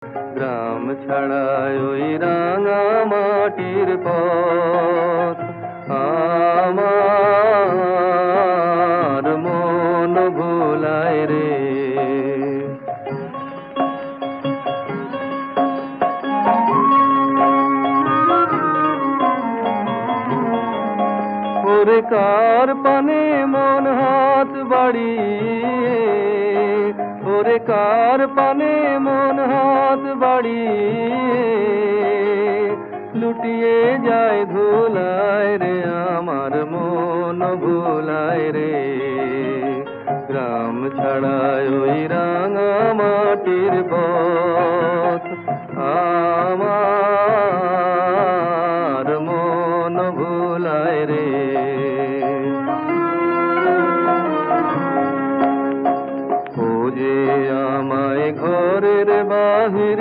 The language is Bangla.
গ্রাম ছাড়ায় ওই রাঙা মাটির পথ আমার মন ভোলায় রে। ওরে কার পানে মন হাত বাড়িয়ে, ওরে কার পানে মন হাত বাড়িয়ে লুটিয়ে যায় ধুলায় রে, আমার মন ভোলায় রে। গ্রাম ছাড়ায় ওই রাঙা মাটির পথ